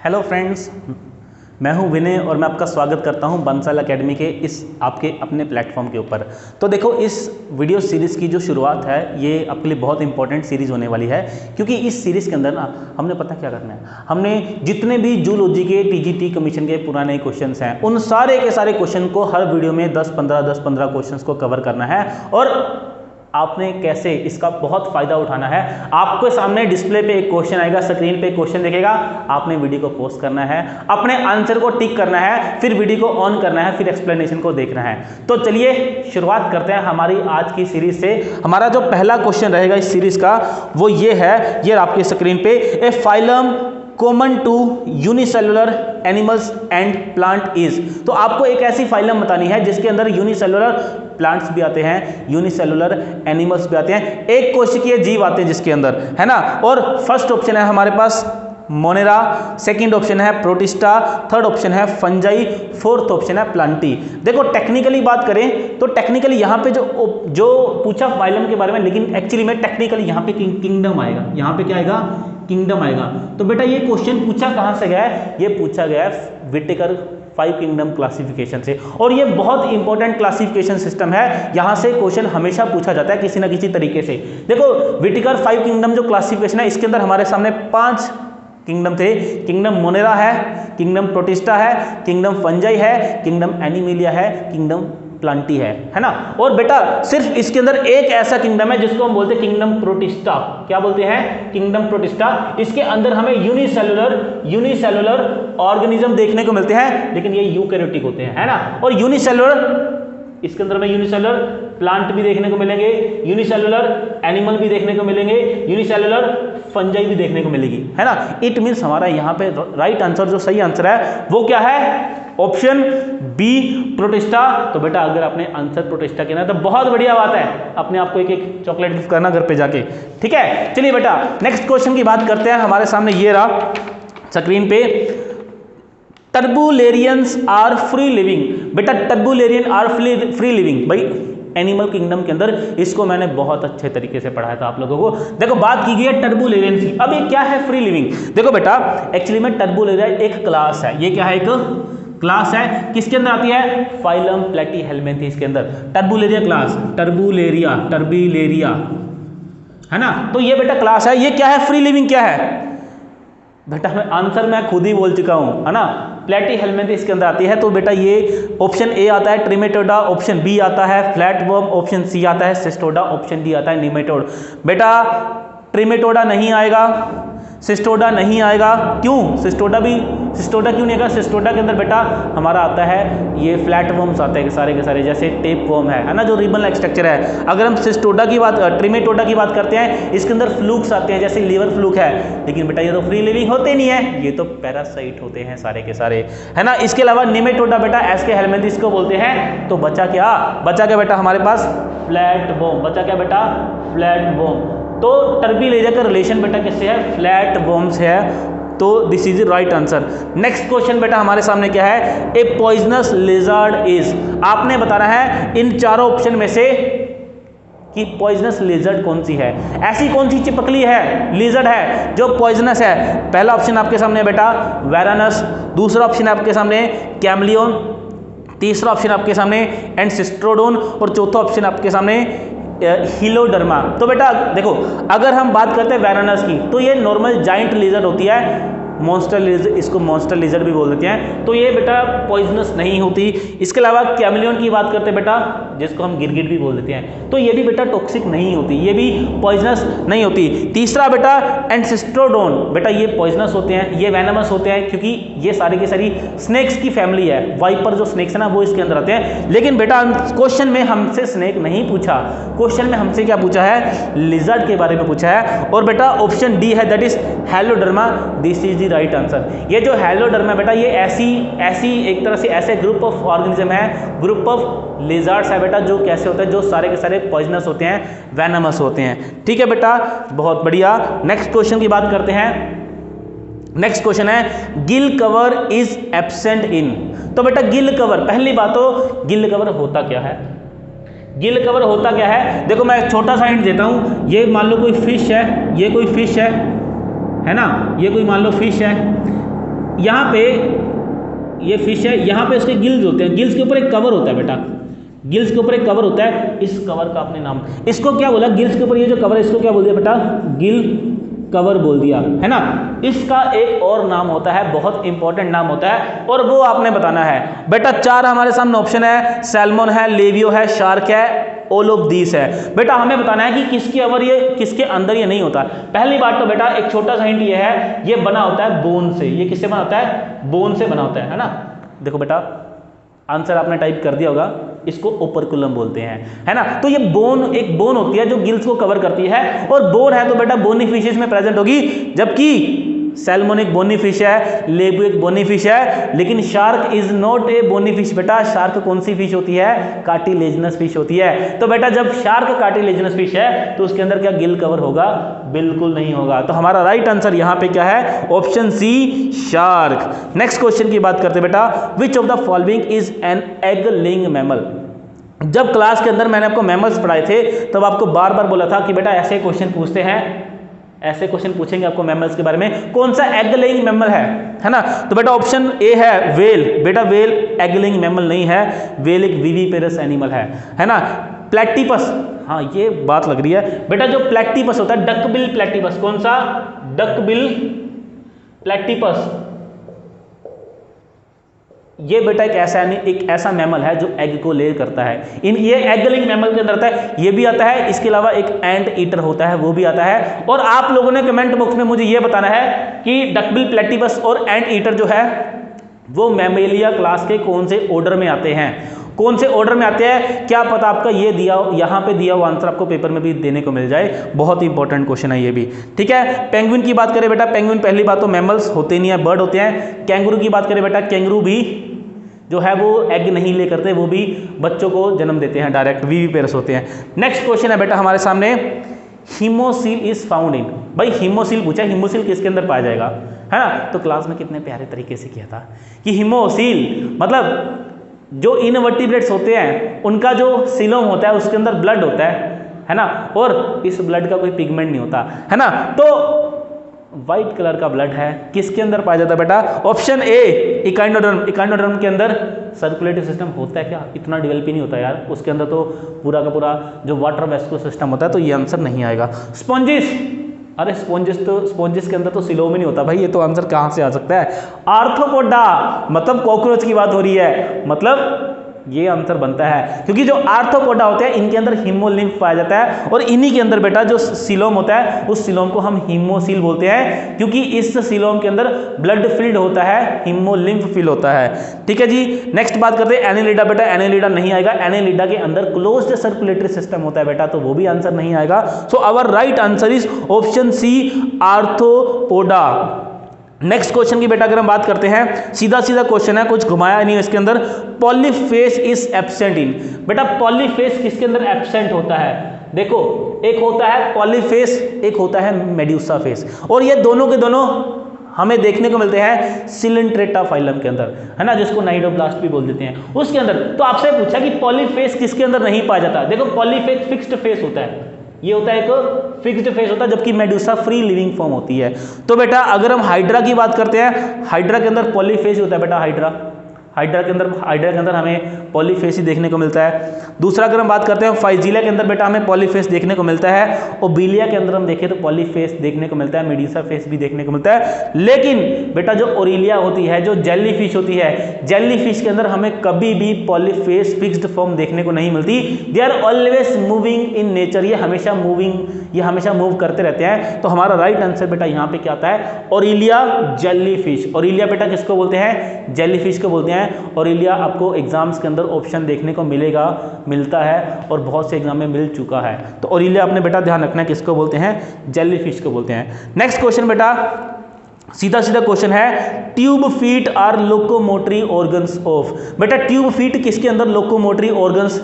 Hello friends, मैं हूं विनय और मैं आपका स्वागत करता हूं बंसल एकेडमी के इस आपके अपने प्लेटफॉर्म के ऊपर। तो देखो, इस वीडियो सीरीज़ की जो शुरुआत है ये आपके लिए बहुत इंपॉर्टेंट सीरीज़ होने वाली है, क्योंकि इस सीरीज़ के अंदर ना हमने पता क्या करना है, हमने जितने भी जूलॉजी के टीजीटी कमीशन के पुराने क्वेश्चंस हैं उन सारे के सारे क्वेश्चन को हर वीडियो में 10-15 क्वेश्चंस को कवर करना है। और आपने कैसे इसका बहुत फायदा उठाना है, आपके सामने डिस्प्ले पे एक क्वेश्चन आएगा, स्क्रीन पे क्वेश्चन दिखेगा, आपने वीडियो को पॉज करना है, अपने आंसर को टिक करना है, फिर वीडियो को ऑन करना है, फिर एक्सप्लेनेशन को देखना है। तो चलिए शुरुआत करते हैं हमारी आज की सीरीज से। हमारा जो पहला क्वेश्चन रहेगा इस सीरीज का वो ये है, ये आपकी स्क्रीन पे, a phylum common to unicellular animals and plant is. तो आपको एक ऐसी फाइलम बतानी है जिसके अंदर यूनिसेलुलर प्लांट्स भी आते हैं, यूनिसेलुलर एनिमल्स भी आते हैं, एक कोशिकीय जीव आते हैं जिसके अंदर, है ना। और फर्स्ट ऑप्शन है हमारे पास मोनेरा, सेकंड ऑप्शन है प्रोटिस्टा, थर्ड ऑप्शन है फंजाई, फोर्थ ऑप्शन है प्लांटी। देखो टेक्निकली बात करें तो टेक्निकली यहाँ पे जो पूछा फाइलम के बारे में, लेकिन एक्चुअली में टेक्निकली यहाँ पे किंगडम आएगा, यहाँ पे क्या आएगा, किंगडम आएगा। तो बेटा ये क्वेश्चन पूछा कहाँ से गया है, ये पूछा गया है विटेकर 5 किंगडम क्लासिफिकेशन से, और ये बहुत इंपॉर्टेंट क्लासिफिकेशन सिस्टम है। यहाँ से क्वेश्चन हमेशा पूछा जाता है किसी ना किसी तरीके से। देखो विटेकर 5 किंगडम जो क्लासिफिकेशन है इसके अंदर हमारे सामने 5 किंगडम थे। किंगडम मोनेरा है, किंगडम प्रोटिस्टा है, किंगडम फंजाई है, किंगडम एनिमिलिया है, किंगडम प्लांटी है ना। और बेटा सिर्फ इसके अंदर एक ऐसा किंगडम है जिसको हम बोलते हैं किंगडम प्रोटिस्टा। क्या बोलते हैं, किंगडम प्रोटिस्टा। इसके अंदर हमें यूनिसेलुलर ऑर्गेनिज्म देखने को मिलते हैं, लेकिन ये यूकैरियोटिक होते हैं, है ना। और यूनिसेलुलर, इसके अंदर में यूनिसेलुलर प्लांट भी देखने को मिलेंगे, यूनिसेलुलर एनिमल भी देखने को मिलेंगे, यूनिसेलुलर फंजाई भी देखने को मिलेगी, है ना। इट मीन्स हमारा यहाँ पे राइट आंसर, जो सही आंसर है वो क्या है, ऑप्शन बी प्रोटिस्टा। तो बेटा अगर आपने आंसर प्रोटिस्टा किया ना तो बहुत बढ़िया बात है, अपने आप को एक चॉकलेट गिफ्ट करना घर पे जाके, ठीक है। चलिए बेटा नेक्स्ट क्वेश्चन की बात करते हैं। हमारे सामने ये रहा स्क्रीन पे, टर्बुलेरियंस आर फ्री लिविंग। बेटा टर्बुलेरियन आर फ्री लिविंग, भाई एनिमल किंगडम के अंदर इसको मैंने बहुत अच्छे तरीके से पढ़ाया था आप लोगों को। देखो बात की गई है टर्बुलेरियंस की। अब ये क्या है फ्री लिविंग, देखो बेटा एक्चुअली में टर्बुलेरिया एक क्लास है, ये क्या है, एक क्लास है, किसके अंदर आती है, फाइलम प्लेटीहेल्मिन्थेस के अंदर। टर्बुलेरिया क्लास, टर्बुलेरिया, है ना। तो ये बेटा क्लास है, ये क्या है, फ्री लिविंग क्या है बेटा, मैं आंसर मैं खुद ही बोल चुका हूं, है ना, प्लेटीहेल्मिन्थेस के अंदर आती है। तो बेटा ये ऑप्शन ए आता है ट्रिमेटोडा, ऑप्शन बी आता है फ्लैटवर्म, ऑप्शन सी आता है सिस्टोडा, ऑप्शन डी आता है निमेटोड। बेटा ट्रिमेटोडा नहीं आएगा, सिस्टोडा नहीं आएगा, क्यों, सिस्टोडा क्यों नहीं आएगा, सिस्टोडा के अंदर बेटा हमारा आता है ये फ्लैट वर्म्स आते हैं सारे के सारे, जैसे टेप वर्म है ना, जो रिबन लाइक स्ट्रक्चर है। अगर हम सिस्टोडा की बात, ट्रिमेटोडा की बात करते हैं, इसके अंदर फ्लूक्स आते हैं, जैसे लीवर फ्लूक है, लेकिन बेटा ये तो फ्री लिविंग होते नहीं है, ये तो पैरासाइट होते हैं सारे के सारे, है ना। इसके अलावा निमेटोडा बेटा एस्केहेल्मिन्थेस को बोलते हैं। तो बचा क्या बेटा हमारे पास, फ्लैट वर्म, बचा क्या बेटा, फ्लैट वर्म। तो टर्बुलेरिया का रिलेशन बेटा किससे है, फ्लैट वर्म से है। तो this is the right answer. Next question बेटा हमारे सामने क्या है, ए पॉइजनस लिजर्ड इज। आपने बताना है इन चारों ऑप्शन में से कि पॉइजनस लिजर्ड कौन सी है, ऐसी कौन सी चिपकली है, लिजर्ड है जो पॉइजनस है। पहला ऑप्शन आपके सामने है बेटा वैरानस, दूसरा ऑप्शन आपके सामने कैमलियन, तीसरा ऑप्शन आपके सामने एंसिस्ट्रोडोन, और चौथा ऑप्शन आपके सामने हीलोडर्मा। तो बेटा देखो अगर हम बात करते हैं वैरानस की, तो ये नॉर्मल जाइंट लिजर्ड होती है, मॉन्स्टर लिजर्ड, इसको मॉन्स्टर लिजर्ड भी बोल देते हैं। तो ये बेटा पॉइजनस नहीं होती। इसके अलावा कैमलियन की बात करते हैं बेटा, जिसको हम गिरगिट भी बोल देते हैं, तो ये भी बेटा टॉक्सिक नहीं होती, ये भी पॉइजनस नहीं होती। तीसरा बेटा एंसिस्ट्रोडोन, बेटा ये पॉइजनस होते हैं, ये वेनमस होते हैं, क्योंकि ये सारी की सारी स्नेक्स की फैमिली है, वाइपर जो स्नेक्स है ना वो इसके अंदर आते हैं। लेकिन बेटा क्वेश्चन में हमसे स्नेक नहीं पूछा, क्वेश्चन में हमसे क्या पूछा है, लिजर्ड के बारे में पूछा है। और बेटा ऑप्शन डी है, that is Heloderma, this is right answer. ये जो हेलोडर्मा बेटा ये ऐसी एक तरह से ऐसे ग्रुप ऑफ ऑर्गेनिज्म है, ग्रुप ऑफ लिजर्ड्स है बेटा, जो कैसे होते हैं, जो सारे के सारे पॉइजनस होते हैं, वेनमस होते हैं, ठीक है बेटा, बहुत बढ़िया। नेक्स्ट क्वेश्चन की बात करते हैं। नेक्स्ट क्वेश्चन है gill cover is absent in. तो बेटा गिल कवर, पहली बात तो गिल कवर होता क्या है, गिल कवर होता क्या है, देखो मैं छोटा सा हिंट देता हूं, ये मान लो कोई फिश है, ये कोई फिश है ना, ये कोई मान लो फिश है, यहाँ पे ये फिश है, यहाँ पे उसके गिल्स होते हैं, गिल्स के ऊपर एक कवर होता है बेटा, गिल्स के ऊपर एक कवर होता है, इस कवर का आपने नाम, इसको क्या बोला, गिल्स के ऊपर ये जो कवर है इसको क्या बोल दिया बेटा, गिल कवर बोल दिया, है ना। इसका एक और नाम होता है, बहुत इंपॉर्टेंट नाम होता है, और वो आपने बताना है बेटा। 4 हमारे सामने ऑप्शन है, सैल्मन है, लेवियो है, शार्क है, ऑल ऑफ दीस है। बेटा हमें बताना है कि किसके अवर ये, किसके अंदर ये नहीं होता। पहली बात तो बेटा एक छोटा सा हिंट ये है, ये बना होता है बोन से। ये किससे बना होता है, बोन से बना होता है ना। देखो बेटा आंसर आपने टाइप कर दिया होगा, इसको ओपरकुलम बोलते हैं, है ना। तो ये बोन, एक बोन होती है जो गिल्स को कवर करती है, और बोन है तो बेटा बोनी फिशेस में प्रेजेंट होगी, जबकि सैल्मन एक बोनी फिश है, लेबू एक बोनी फिश है, लेकिन shark is not a bony fish. बेटा शार्क कौन सी फिश होती है, कार्टिलेजिनस फिश होती है। तो बेटा जब शार्क कार्टिलेजिनस फिश है तो उसके अंदर क्या गिल कवर होगा, बिल्कुल नहीं होगा। तो हमारा राइट आंसर यहाँ पे क्या है, option C shark. Next question की बात करते हैं बेटा, which of the following is an egg laying mammal. जब क्लास के अंदर मैंने आपको मैमल्स पढ़ाए थे तब आपको बार बार बोला था कि बेटा ऐसे क्वेश्चन पूछते हैं, ऐसे क्वेश्चन पूछेंगे आपको मैमल्स के बारे में, कौन सा एग लेइंग मैमल है ना। तो बेटा ऑप्शन ए है वेल। बेटा वेल एग लेइंग मैमल नहीं है, वेल एक विविपेरस एनिमल है ना। प्लैटिपस, हाँ ये बात लग रही है बेटा, जो प्लैटिपस होता है, डकबिल प्लैटिपस, कौन सा, डकबिल प्लैटिपस, ये बेटा एक ऐसा मैमल है जो एग को ले करता है। ये एग लेइंग मैमल के अंदर आता है, ये भी आता है। इसके अलावा एक एंट ईटर होता है, वो भी आता है। और आप लोगों ने कमेंट बॉक्स में मुझे ये बताना है कि डकबिल प्लैटिपस और एंट ईटर जो है वो मैमेलिया क्लास के कौन से ऑर्डर में आते हैं, कौन से ऑर्डर में आते हैं। क्या पता आपका ये दिया, यहाँ पे दिया हुआ आंसर आपको पेपर में भी देने को मिल जाए, बहुत ही इंपॉर्टेंट क्वेश्चन है ये भी, ठीक है। पेंगुइन की बात करें बेटा, पेंगुइन पहली बात तो मैमल्स होते नहीं है, बर्ड होते हैं। कैंगरू की बात करें बेटा, कैंगरू भी जो है वो एग नहीं ले करते, वो भी बच्चों को जन्म देते हैं, डायरेक्ट विविपेरस होते हैं। नेक्स्ट क्वेश्चन है बेटा हमारे सामने, हीमोसील इज फाउंड इन। भाई हीमोसील पूछा, हीमोसील किसके अंदर पाया जाएगा, है ना। तो क्लास में कितने प्यारे तरीके से किया था कि हीमोसील मतलब जो इनवर्टिब्रेट्स होते हैं उनका जो सीलोम होता है उसके अंदर ब्लड होता है ना, और इस ब्लड का कोई पिगमेंट नहीं होता, है ना। तो व्हाइट कलर का ब्लड है, किसके अंदर पाया जाता है बेटा, ऑप्शन ए इकाइनोडर्म। इकाइनोडर्म के अंदर सर्कुलेटरी सिस्टम होता है क्या, इतना डेवलप ही नहीं होता यार, उसके अंदर तो पूरा का पूरा जो वाटर वेस्कुलर सिस्टम होता है, तो ये आंसर नहीं आएगा। स्पॉन्जिस, अरे स्पॉन्जिस के अंदर तो सिलोम ही नहीं होता भाई, ये तो आंसर कहाँ से आ सकता है। आर्थ्रोपोडा मतलब कॉकरोच की बात हो रही है, मतलब ये आंसर बनता है, क्योंकि जो आर्थ्रोपोडा होते हैं इनके अंदर हीमोलिम्फ पाया जाता है, और इन्हीं के अंदर बेटा जो सीलोम होता है उस सीलोम को हम हीमोसील बोलते हैं, क्योंकि इस सीलोम के अंदर ब्लड फिल्ड होता है, हीमोलिम्फ फिल होता है, ठीक है जी। नेक्स्ट बात करते हैं एनेलिडा। बेटा एनेलिडा नहीं आएगा, एनेलिडा के अंदर क्लोज्ड सर्कुलेटरी सिस्टम होता है बेटा, तो वो भी आंसर नहीं आएगा। So our right answer is option C arthropoda. Next question की बेटा अगर हम बात करते हैं, सीधा सीधा क्वेश्चन है, कुछ घुमाया नहीं है इसके अंदर। पॉलीफेस इज एब्सेंट इन। बेटा पॉलीफेस किसके अंदर एब्सेंट होता है, देखो एक होता है पॉलीफेस, एक होता है मेड्यूसा फेस, और ये दोनों के दोनों हमें देखने को मिलते हैं सिलेंट्रेटा फाइलम के अंदर, है ना, जिसको नाइडोब्लास्ट भी बोल देते हैं, उसके अंदर। तो आपसे पूछा कि पॉलीफेस किसके अंदर नहीं पाया जाता। देखो पॉलीफेस फिक्स्ड फेस होता है, ये होता है एक फिक्स्ड फेस होता है, जबकि मेडुसा फ्री लिविंग फॉर्म होती है। तो बेटा अगर हम हाइड्रा की बात करते हैं, हाइड्रा के अंदर पॉलीफेस होता है बेटा, हाइड्रा के अंदर हमें पॉलीफेस ही देखने को मिलता है। दूसरा अगर हम बात करते हैं फाइजिला के अंदर बेटा हमें पॉलीफेस देखने को मिलता है, ओबिलिया के अंदर हम देखें तो पॉलीफेस देखने को मिलता है, मेडुसा फेस भी देखने को मिलता है। लेकिन बेटा जो ओरिलिया होती है, जो जेली फिश होती है, जेली फिश के अंदर हमें कभी भी पॉलीफेस फिक्स्ड फॉर्म देखने को नहीं मिलती। They are always moving in nature, ये हमेशा मूव करते रहते हैं। तो हमारा राइट आंसर बेटा यहाँ पे क्या आता है, ओरिलिया जेली फिश। ओरिलिया बेटा किसको बोलते हैं, जेली फिश को बोलते हैं। ओरिलिया आपको एग्जाम्स के अंदर ऑप्शन देखने को मिलता है, और बहुत से एग्जाम में मिल चुका है। तो ओरिलिया आपने बेटा ध्यान रखना है, किसको बोलते हैं, जेली फिश को बोलते हैं। नेक्स्ट क्वेश्चन बेटा सीधा सीधा क्वेश्चन है, tube feet are locomotory organs of. बेटा ट्यूब फीट किसके अंदर लोकोमोटरी ऑर्गन्स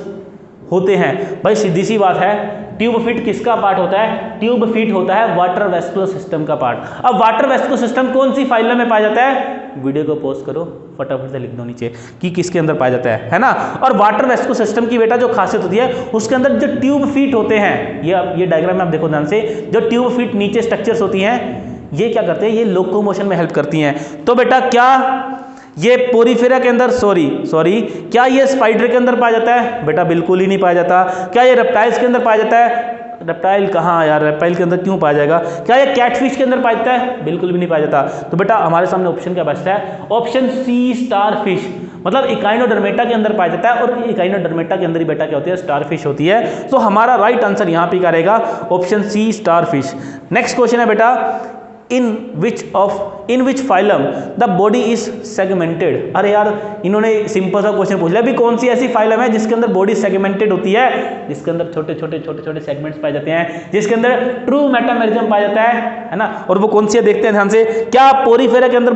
होते हैं। भाई सीधी सी बात है, ट्यूब फीट किसका पार्ट होता है, ट्यूब फीट होता है वाटर वेस्कुलर सिस्टम का पार्ट। अब वाटर वेस्कुलर सिस्टम कौन सी फाइलम में पाया जाता है, वीडियो को पॉज करो फटाफट से लिख दो नीचे कि किसके अंदर पाया जाता है ना। और वाटर वेस्कुलर सिस्टम की बेटा जो खासियत होती है, उसके अंदर जो ट्यूब फीट होते हैं, ये डायग्राम में आप देखो ध्यान से, जो ट्यूब फीट नीचे स्ट्रक्चर्स होती हैं, ये क्या करते हैं, ये लोकोमोशन में हेल्प करती हैं। तो बेटा क्या ये पोरीफेरा के अंदर सॉरी क्या ये स्पाइडर के अंदर पाया जाता है? बेटा बिल्कुल ही नहीं पाया जाता। क्या ये रेप्टाइल्स के अंदर पाया जाता है? रेप्टाइल कहाँ यार, रेप्टाइल के अंदर क्यों पाया जाएगा? क्या ये कैटफिश के अंदर पाया जाता है? बिल्कुल भी नहीं पाया जाता। तो बेटा हमारे सामने ऑप्शन क्या बचता है? ऑप्शन सी स्टारफिश, मतलब इकाइनोडर्मेटा के अंदर पाया जाता है और इकाइनोडर्मेटा के अंदर ही बेटा क्या होती है, स्टारफिश होती है। तो हमारा राइट आंसर यहाँ पे क्या रहेगा? Option C starfish. Next question है बेटा, in which phylum the body is segmented. अरे यार इन्होंने सिंपल सा क्वेश्चन पूछ लिया, अभी कौन सी ऐसी फाइलम है जिसके अंदर बॉडी सेगमेंटेड होती है, जिसके अंदर छोटे छोटे सेगमेंट्स पाए जाते हैं, जिसके अंदर ट्रू मेटामेरिज्म पाया जाता है ना। और वो कौन सी है देखते हैं ध्यान से। क्या पोरीफेरा के अंदर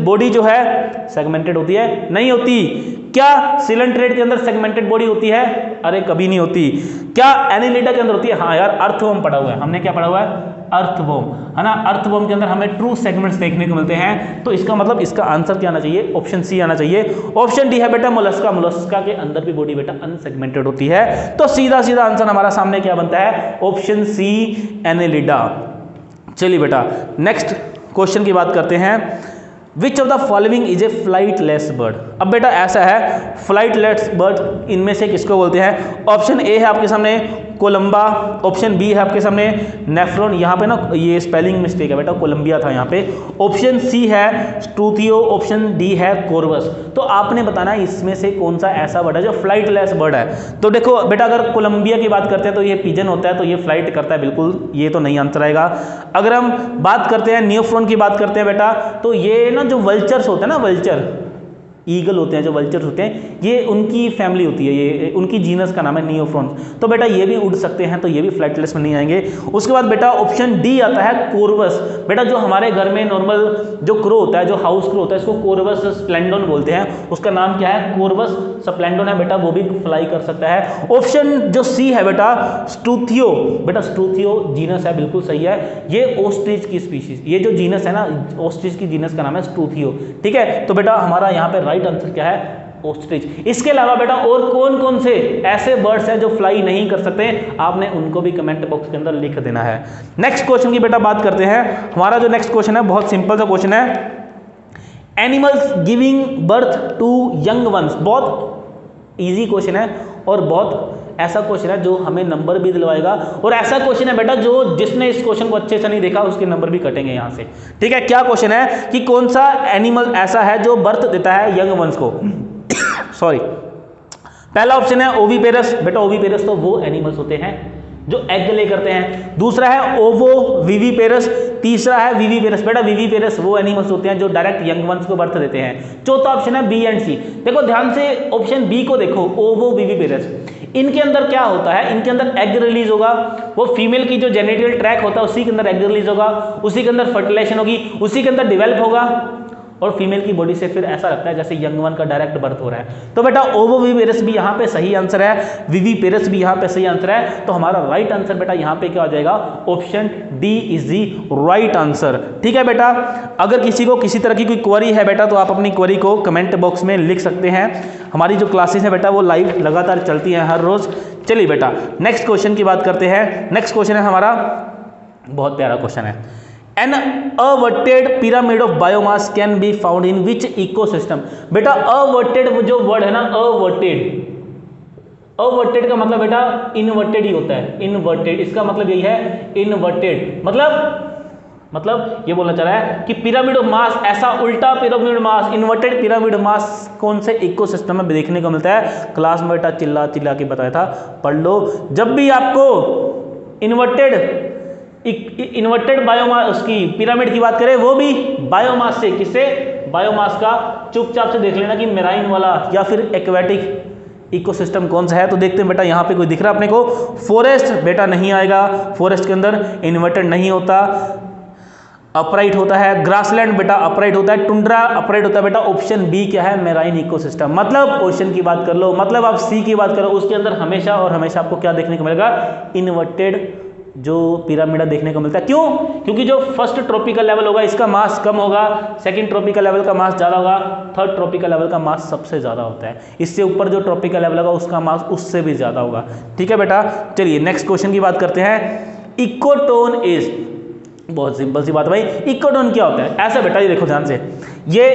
बॉडी जो है सेगमेंटेड होती है? नहीं होती। क्या सिलेंट्रेट के अंदर सेगमेंटेड बॉडी होती है? अरे कभी नहीं होती। क्या एनिलिडा के अंदर होती है? हाँ यार अर्थवॉर्म पढ़ा हुआ है हमने, क्या पढ़ा हुआ है? अर्थवॉर्म, है ना। अर्थवॉर्म के अंदर हमें ट्रू सेगमेंट्स देखने को मिलते हैं। तो इसका मतलब इसका आंसर क्या आना चाहिए? ऑप्शन सी आना चाहिए। ऑप्शन डी है बेटा मोलस्का के अंदर भी बॉडी बेटा अनसेगमेंटेड होती है। तो सीधा आंसर हमारा सामने क्या बनता है? Option C annelida. चलिए बेटा नेक्स्ट क्वेश्चन की बात करते हैं। Which of the following is a flightless bird. अब बेटा ऐसा है, फ्लाइटलेस बर्ड इनमें से किसको बोलते हैं? ऑप्शन ए है आपके सामने कोलंबा, ऑप्शन बी है आपके सामने नेफ्रॉन, यहाँ पे ना ये स्पेलिंग मिस्टेक है बेटा, कोलंबिया था यहाँ पे। ऑप्शन सी है स्ट्रूथियो, ऑप्शन डी है कोर्वस। तो आपने बताना है इसमें से कौन सा ऐसा बर्ड है जो फ्लाइटलेस बर्ड है। तो देखो बेटा अगर कोलंबिया की बात करते हैं तो ये पिजन होता है, तो ये फ्लाइट करता है, बिल्कुल ये तो नहीं आंसर आएगा। अगर हम बात करते हैं नियोफ्रॉन की बात करते हैं बेटा, तो ये ना जो वल्चर्स होते हैं ना, वल्चर ईगल होते हैं, जो वल्चर्स होते हैं, ये उनकी फैमिली होती है, ये उनकी जीनस का नाम है नियोफ्रॉन्स। तो बेटा ये भी उड़ सकते हैं, तो ये भी फ्लाइटलेस में नहीं आएंगे। उसके बाद बेटा ऑप्शन डी आता है कोर्वस। बेटा जो हमारे घर में नॉर्मल जो क्रो होता है, जो हाउस क्रो होता है, इसको कोर्वस स्प्लेंडोन बोलते हैं। उसका नाम क्या है? कोर्वस स्प्लेंडोन है बेटा, वो भी फ्लाई कर सकता है। ऑप्शन जो सी है बेटा स्ट्रूथियो, बेटा स्ट्रूथियो जीनस है, बिल्कुल सही है। ये ऑस्ट्रिच की स्पीशीज, ये जो जीनस है ना, ऑस्ट्रिच की जीनस का नाम है स्ट्रूथियो। ठीक है, तो बेटा हमारा यहाँ पे राइट आंसर क्या है? ऑस्ट्रिच। इसके अलावा बेटा और कौन कौन से ऐसे बर्ड्स हैं जो फ्लाई नहीं कर सकते, आपने उनको भी कमेंट बॉक्स के अंदर लिख देना है। नेक्स्ट क्वेश्चन की बेटा बात करते हैं। हमारा जो नेक्स्ट क्वेश्चन है बहुत सिंपल सा क्वेश्चन है, animals giving birth to young ones. बहुत इजी क्वेश्चन है और बहुत ऐसा क्वेश्चन है जो हमें नंबर भी दिलवाएगा, और ऐसा क्वेश्चन है बेटा जो जिसने इस क्वेश्चन को अच्छे से नहीं देखा उसके नंबर भी कटेंगे यहाँ से। ठीक है, क्या क्वेश्चन है कि कौन सा एनिमल ऐसा है जो बर्थ देता है यंग वंस को? सॉरी, पहला ऑप्शन है ओविपेरस। बेटा ओविपेरस तो वो एनिमल्स होते हैं जो एग ले करते हैं। दूसरा है ओवो विविपेरस, तीसरा है विविपेरस। बेटा विविपेरस वो एनिमल्स होते हैं जो डायरेक्ट यंग वंस को बर्थ देते हैं। चौथा ऑप्शन है बी एंड सी। देखो ध्यान से ऑप्शन बी को देखो, ओवो विविपेरस, इनके अंदर क्या होता है? इनके अंदर एग रिलीज होगा, वो फीमेल की जो जेनिटल ट्रैक होता है उसी के अंदर एग रिलीज होगा, उसी के अंदर फर्टिलाइजेशन होगी, उसी के अंदर डेवलप होगा, और फीमेल की बॉडी से फिर ऐसा लगता है जैसे यंग वन का डायरेक्ट बर्थ हो रहा है। तो बेटा ओवोविविपेरस भी यहाँ पे सही आंसर है, विविपेरस भी यहाँ पे सही आंसर है। तो हमारा राइट आंसर बेटा यहाँ पे क्या हो जाएगा? Option D is the right answer. ठीक है बेटा, अगर किसी को किसी तरह की कोई क्वेरी है बेटा तो आप अपनी क्वेरी को कमेंट बॉक्स में लिख सकते हैं। हमारी जो क्लासेस है बेटा वो लाइव लगातार चलती हैं हर रोज। चलिए बेटा नेक्स्ट क्वेश्चन की बात करते हैं। नेक्स्ट क्वेश्चन है हमारा, बहुत प्यारा क्वेश्चन है, An averted pyramid of biomass can be found in which ecosystem? बेटा averted जो वर्ड है ना, averted का मतलब बेटा इनवर्टेड ही होता है, इनवर्टेड, इसका मतलब यही है इनवर्टेड, मतलब ये बोलना चाह रहा है कि पिरामिड ऑफ मास, ऐसा उल्टा पिरामिड मास, इन्वर्टेड पिरामिड मास कौन से इकोसिस्टम में देखने को मिलता है? क्लास में बेटा चिल्ला चिल्ला के बताया था, पढ़ लो। जब भी आपको इन्वर्टेड बायोमास, उसकी पिरामिड की बात करें, वो भी बायोमास से, किससे? बायोमास का। चुपचाप से देख लेना कि मेराइन वाला या फिर एक्वेटिक इकोसिस्टम कौन सा है। तो देखते हैं बेटा यहाँ पे कोई दिख रहा है अपने को? फॉरेस्ट बेटा नहीं आएगा, फॉरेस्ट के अंदर इन्वर्टेड नहीं होता। अपराइट होता है, ग्रासलैंड बेटा अपराइट होता है, टुंड्रा अपराइट होता है बेटा। ऑप्शन बी क्या है? Marine ecosystem. मतलब ओशन की बात कर लो, मतलब आप सी की बात करो, उसके अंदर हमेशा और हमेशा आपको क्या देखने को मिलेगा? इन्वर्टेड जो पिरामिड देखने को मिलता है। क्यों? क्योंकि जो फर्स्ट ट्रॉपिकल लेवल होगा इसका मास कम होगा, सेकंड ट्रॉपिकल लेवल का मास ज़्यादा होगा, थर्ड ट्रॉपिकल लेवल का मास सबसे ज़्यादा होता है। इससे ऊपर जो ट्रॉपिकल लेवल होगा उसका मास उससे भी ज़्यादा होगा। ठीक है बेटा, चलिए नेक्स्ट क्वेश्चन की बात करते हैं। इकोटोन इज, बहुत सिंपल सी बात है भाई। इकोटोन क्या होता है? ऐसा बेटा, ये देखो ध्यान से, ये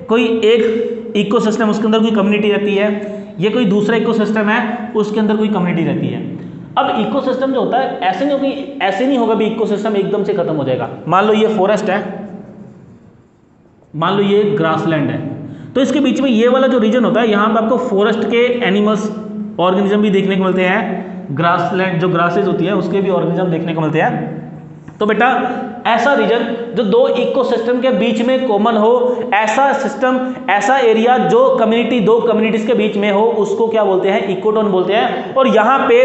कोई एक इकोसिस्टम, उसके अंदर कोई कम्युनिटी रहती है, ये कोई दूसरा इकोसिस्टम है, उसके अंदर कोई कम्युनिटी रहती है। अब इकोसिस्टम जो होता है ऐसे नहीं होगा भी इकोसिस्टम एकदम से खत्म हो जाएगा। मान लो ये फॉरेस्ट है, मान लो ये ग्रासलैंड है, तो इसके बीच में ये वाला जो रीजन होता है, यहाँ पे आपको फॉरेस्ट के एनिमल्स ऑर्गेनिज्म भी देखने को मिलते हैं, ग्रासलैंड जो ग्रासेज होती है उसके भी ऑर्गेनिज्म देखने को मिलते हैं। तो बेटा ऐसा रीजन जो दो इकोसिस्टम के बीच में कॉमन हो, ऐसा सिस्टम, ऐसा एरिया जो कम्युनिटी, दो कम्युनिटीज के बीच में हो, उसको क्या बोलते हैं? इकोटोन बोलते हैं। और यहाँ पे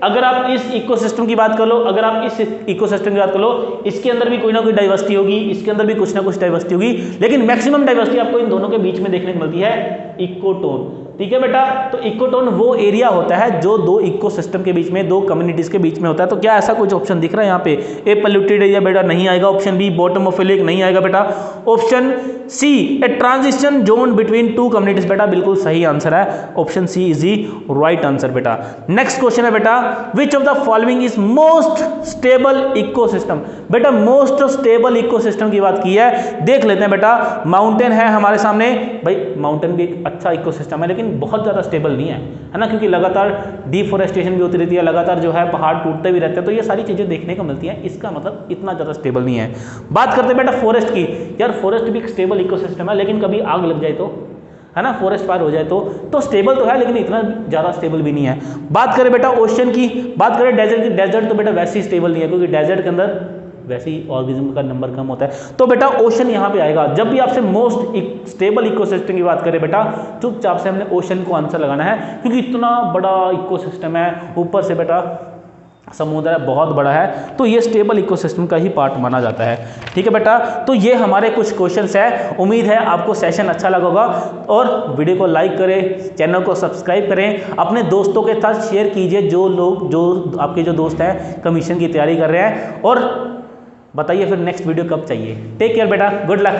अगर आप इस इकोसिस्टम की बात कर लो, अगर आप इस इकोसिस्टम की बात कर लो, इसके अंदर भी कोई ना कोई डाइवर्सिटी होगी, इसके अंदर भी कुछ ना कुछ डाइवर्सिटी होगी, लेकिन मैक्सिमम डाइवर्सिटी आपको इन दोनों के बीच में देखने को मिलती है, इकोटोन। ठीक है बेटा, तो इकोटोन वो एरिया होता है जो दो इकोसिस्टम के बीच में, दो कम्युनिटीज के बीच में होता है। तो क्या ऐसा कुछ ऑप्शन दिख रहा है यहाँ पे? ए पोल्यूटेड एरिया बेटा नहीं आएगा, option B bottom of a lake नहीं आएगा बेटा, option C a transition zone between two communities बेटा बिल्कुल सही आंसर है, option C is the right answer बेटा। नेक्स्ट क्वेश्चन है बेटा, which of the following is most stable ecosystem? बेटा मोस्ट स्टेबल इकोसिस्टम की बात की है, देख लेते हैं बेटा। माउंटेन है हमारे सामने, भाई माउंटेन भी एक अच्छा इकोसिस्टम है, लेकिन बहुत ज़्यादा स्टेबल नहीं है ना, क्योंकि लगातार डिफोरेस्टेशन भी होती रहती है, लगातार जो है पहाड़ टूटते भी रहते हैं, तो ये सारी चीज़ें देखने को मिलती हैं, इसका मतलब इतना ज़्यादा स्टेबल नहीं है। बात करते हैं बेटा फॉरेस्ट की। यार फॉरेस्ट भी एक स्टेबल इकोसिस्टम है, लेकिन कभी आग लग जाए तो, है ना, फॉरेस्ट फायर हो जाए तो स्टेबल तो है, लेकिन इतना ज़्यादा स्टेबल भी नहीं है। बात करें बेटा ओशन की, बात करें डेजर्ट की, डेजर्ट तो बेटा वैसे ही स्टेबल नहीं है, क्योंकि डेजर्ट के अंदर वैसे ही ऑर्गेनिज्म का नंबर कम होता है। तो बेटा ओशन यहाँ पे आएगा। जब भी आपसे मोस्ट स्टेबल इकोसिस्टम की बात करें बेटा, चुपचाप से हमने ओशन को आंसर लगाना है, क्योंकि इतना बड़ा इकोसिस्टम है, ऊपर से बेटा समुद्र है, बहुत बड़ा है, तो ये स्टेबल इकोसिस्टम का ही पार्ट माना जाता है। ठीक है बेटा, तो ये हमारे कुछ क्वेश्चंस है। उम्मीद है आपको सेशन अच्छा लगा होगा, और वीडियो को लाइक करें, चैनल को सब्सक्राइब करें, अपने दोस्तों के साथ शेयर कीजिए, जो आपके जो दोस्त हैं कमीशन की तैयारी कर रहे हैं, और बताइए फिर नेक्स्ट वीडियो कब चाहिए। टेक केयर बेटा, गुड लक।